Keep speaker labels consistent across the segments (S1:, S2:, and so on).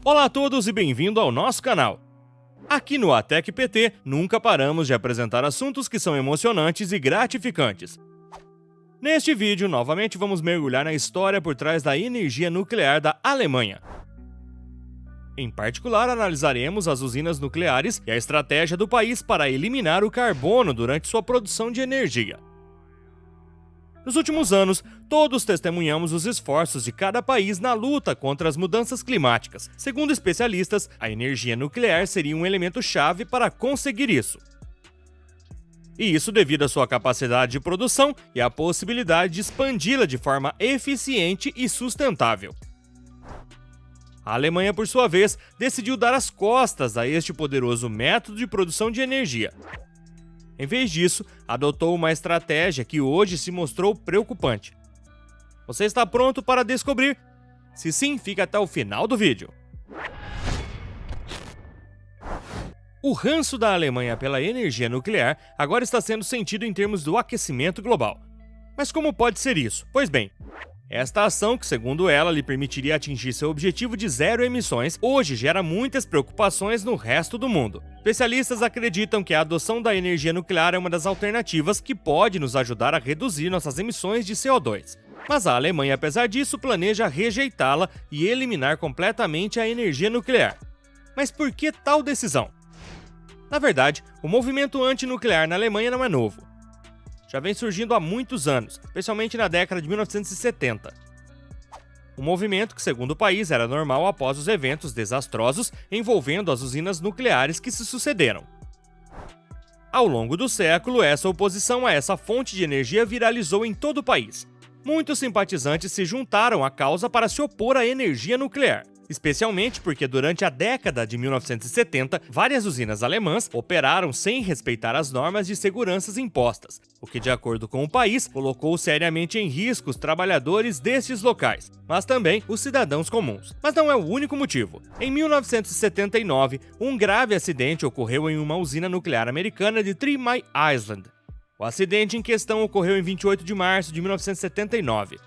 S1: Olá a todos e bem-vindo ao nosso canal. Aqui no Atec PT, nunca paramos de apresentar assuntos que são emocionantes e gratificantes. Neste vídeo, novamente vamos mergulhar na história por trás da energia nuclear da Alemanha. Em particular, analisaremos as usinas nucleares e a estratégia do país para eliminar o carbono durante sua produção de energia. Nos últimos anos, todos testemunhamos os esforços de cada país na luta contra as mudanças climáticas. Segundo especialistas, a energia nuclear seria um elemento-chave para conseguir isso. E isso devido à sua capacidade de produção e à possibilidade de expandi-la de forma eficiente e sustentável. A Alemanha, por sua vez, decidiu dar as costas a este poderoso método de produção de energia. Em vez disso, adotou uma estratégia que hoje se mostrou preocupante. Você está pronto para descobrir? Se sim, fica até o final do vídeo. O ranço da Alemanha pela energia nuclear agora está sendo sentido em termos do aquecimento global. Mas como pode ser isso? Pois bem, esta ação, que segundo ela lhe permitiria atingir seu objetivo de zero emissões, hoje gera muitas preocupações no resto do mundo. Especialistas acreditam que a adoção da energia nuclear é uma das alternativas que pode nos ajudar a reduzir nossas emissões de CO2. Mas a Alemanha, apesar disso, planeja rejeitá-la e eliminar completamente a energia nuclear. Mas por que tal decisão? Na verdade, o movimento antinuclear na Alemanha não é novo. Já vem surgindo há muitos anos, especialmente na década de 1970. Um movimento que, segundo o país, era normal após os eventos desastrosos envolvendo as usinas nucleares que se sucederam. Ao longo do século, essa oposição a essa fonte de energia viralizou em todo o país. Muitos simpatizantes se juntaram à causa para se opor à energia nuclear. Especialmente porque durante a década de 1970, várias usinas alemãs operaram sem respeitar as normas de segurança impostas, o que, de acordo com o país, colocou seriamente em risco os trabalhadores destes locais, mas também os cidadãos comuns. Mas não é o único motivo. Em 1979, um grave acidente ocorreu em uma usina nuclear americana de Three Mile Island. O acidente em questão ocorreu em 28 de março de 1979.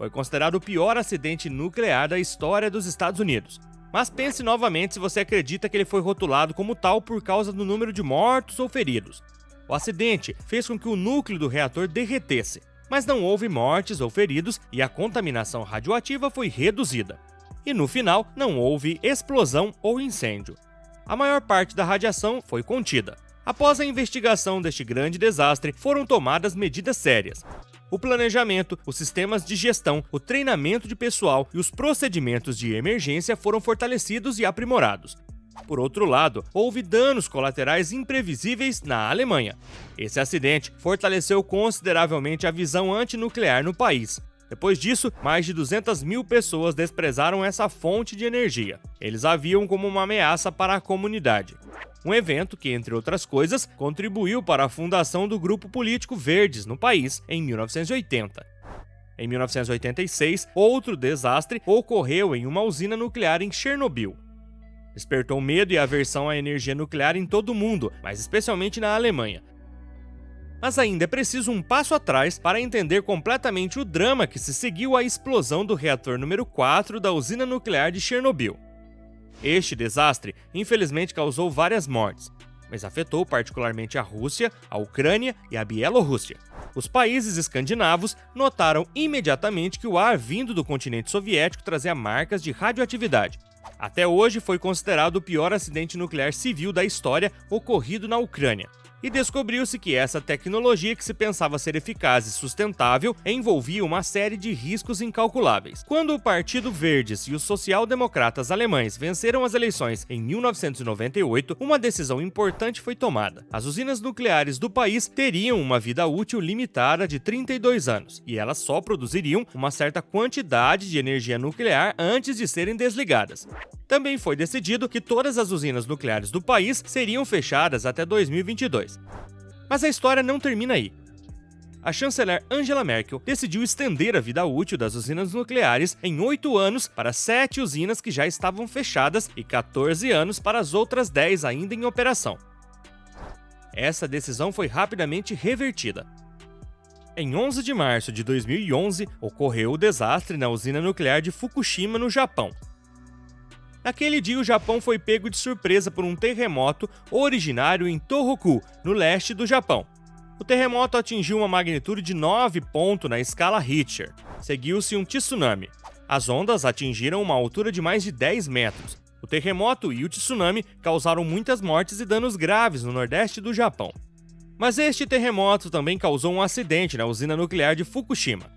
S1: Foi considerado o pior acidente nuclear da história dos Estados Unidos. Mas pense novamente se você acredita que ele foi rotulado como tal por causa do número de mortos ou feridos. O acidente fez com que o núcleo do reator derretesse, mas não houve mortes ou feridos e a contaminação radioativa foi reduzida. E no final, não houve explosão ou incêndio. A maior parte da radiação foi contida. Após a investigação deste grande desastre, foram tomadas medidas sérias. O planejamento, os sistemas de gestão, o treinamento de pessoal e os procedimentos de emergência foram fortalecidos e aprimorados. Por outro lado, houve danos colaterais imprevisíveis na Alemanha. Esse acidente fortaleceu consideravelmente a visão antinuclear no país. Depois disso, mais de 200 mil pessoas desprezaram essa fonte de energia. Eles a viam como uma ameaça para a comunidade. Um evento que, entre outras coisas, contribuiu para a fundação do grupo político Verdes no país em 1980. Em 1986, outro desastre ocorreu em uma usina nuclear em Chernobyl. Despertou medo e aversão à energia nuclear em todo o mundo, mas especialmente na Alemanha. Mas ainda é preciso um passo atrás para entender completamente o drama que se seguiu à explosão do reator número 4 da usina nuclear de Chernobyl. Este desastre, infelizmente, causou várias mortes, mas afetou particularmente a Rússia, a Ucrânia e a Bielorrússia. Os países escandinavos notaram imediatamente que o ar vindo do continente soviético trazia marcas de radioatividade. Até hoje foi considerado o pior acidente nuclear civil da história ocorrido na Ucrânia. E descobriu-se que essa tecnologia, que se pensava ser eficaz e sustentável, envolvia uma série de riscos incalculáveis. Quando o Partido Verdes e os social-democratas alemães venceram as eleições em 1998, uma decisão importante foi tomada. As usinas nucleares do país teriam uma vida útil limitada de 32 anos, e elas só produziriam uma certa quantidade de energia nuclear antes de serem desligadas. Também foi decidido que todas as usinas nucleares do país seriam fechadas até 2022. Mas a história não termina aí. A chanceler Angela Merkel decidiu estender a vida útil das usinas nucleares em 8 anos para 7 usinas que já estavam fechadas e 14 anos para as outras 10 ainda em operação. Essa decisão foi rapidamente revertida. Em 11 de março de 2011, ocorreu o desastre na usina nuclear de Fukushima, no Japão. Naquele dia, o Japão foi pego de surpresa por um terremoto originário em Tohoku, no leste do Japão. O terremoto atingiu uma magnitude de 9 pontos na escala Richter. Seguiu-se um tsunami. As ondas atingiram uma altura de mais de 10 metros. O terremoto e o tsunami causaram muitas mortes e danos graves no nordeste do Japão. Mas este terremoto também causou um acidente na usina nuclear de Fukushima.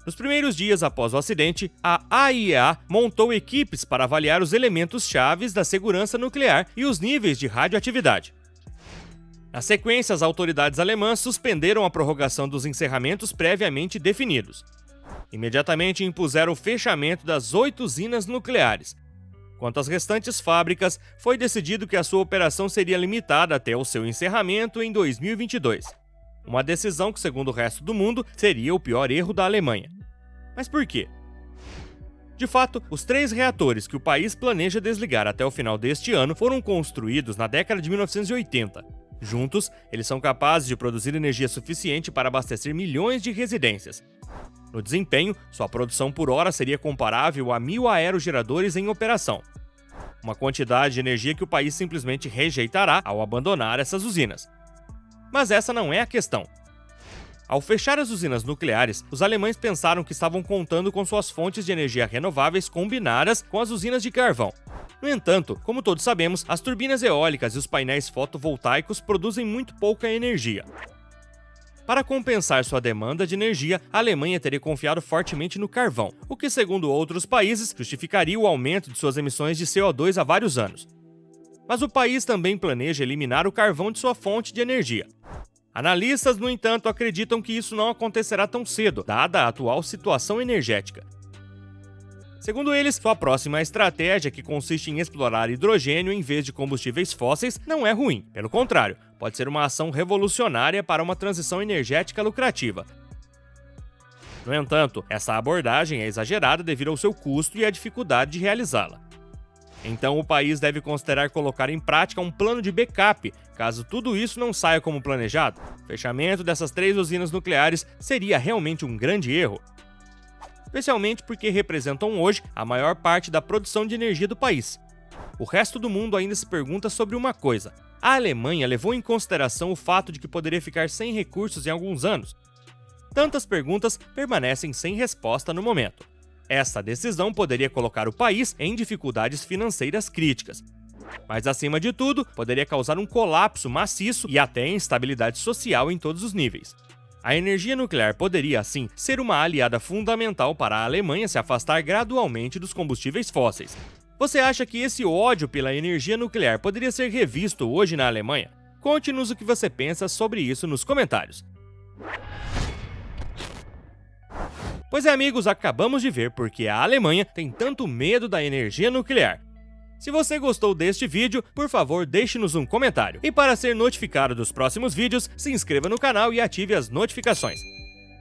S1: Nos primeiros dias após o acidente, a AIEA montou equipes para avaliar os elementos chaves da segurança nuclear e os níveis de radioatividade. Na sequência, as autoridades alemãs suspenderam a prorrogação dos encerramentos previamente definidos. Imediatamente impuseram o fechamento das 8 usinas nucleares. Quanto às restantes fábricas, foi decidido que a sua operação seria limitada até o seu encerramento em 2022. Uma decisão que, segundo o resto do mundo, seria o pior erro da Alemanha. Mas por quê? De fato, os 3 reatores que o país planeja desligar até o final deste ano foram construídos na década de 1980. Juntos, eles são capazes de produzir energia suficiente para abastecer milhões de residências. No desempenho, sua produção por hora seria comparável a 1.000 aerogeradores em operação. Uma quantidade de energia que o país simplesmente rejeitará ao abandonar essas usinas. Mas essa não é a questão. Ao fechar as usinas nucleares, os alemães pensaram que estavam contando com suas fontes de energia renováveis combinadas com as usinas de carvão. No entanto, como todos sabemos, as turbinas eólicas e os painéis fotovoltaicos produzem muito pouca energia. Para compensar sua demanda de energia, a Alemanha teria confiado fortemente no carvão, o que, segundo outros países, justificaria o aumento de suas emissões de CO2 há vários anos. Mas o país também planeja eliminar o carvão de sua fonte de energia. Analistas, no entanto, acreditam que isso não acontecerá tão cedo, dada a atual situação energética. Segundo eles, sua próxima estratégia, que consiste em explorar hidrogênio em vez de combustíveis fósseis, não é ruim. Pelo contrário, pode ser uma ação revolucionária para uma transição energética lucrativa. No entanto, essa abordagem é exagerada devido ao seu custo e à dificuldade de realizá-la. Então, o país deve considerar colocar em prática um plano de backup, caso tudo isso não saia como planejado. O fechamento dessas 3 usinas nucleares seria realmente um grande erro, especialmente porque representam hoje a maior parte da produção de energia do país. O resto do mundo ainda se pergunta sobre uma coisa: a Alemanha levou em consideração o fato de que poderia ficar sem recursos em alguns anos? Tantas perguntas permanecem sem resposta no momento. Essa decisão poderia colocar o país em dificuldades financeiras críticas, mas acima de tudo, poderia causar um colapso maciço e até instabilidade social em todos os níveis. A energia nuclear poderia, assim, ser uma aliada fundamental para a Alemanha se afastar gradualmente dos combustíveis fósseis. Você acha que esse ódio pela energia nuclear poderia ser revisto hoje na Alemanha? Conte-nos o que você pensa sobre isso nos comentários. Pois é, amigos, acabamos de ver porque a Alemanha tem tanto medo da energia nuclear. Se você gostou deste vídeo, por favor, deixe-nos um comentário. E para ser notificado dos próximos vídeos, se inscreva no canal e ative as notificações.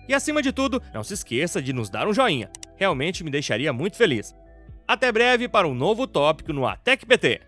S1: E acima de tudo, não se esqueça de nos dar um joinha. Realmente me deixaria muito feliz. Até breve para um novo tópico no ATEC PT.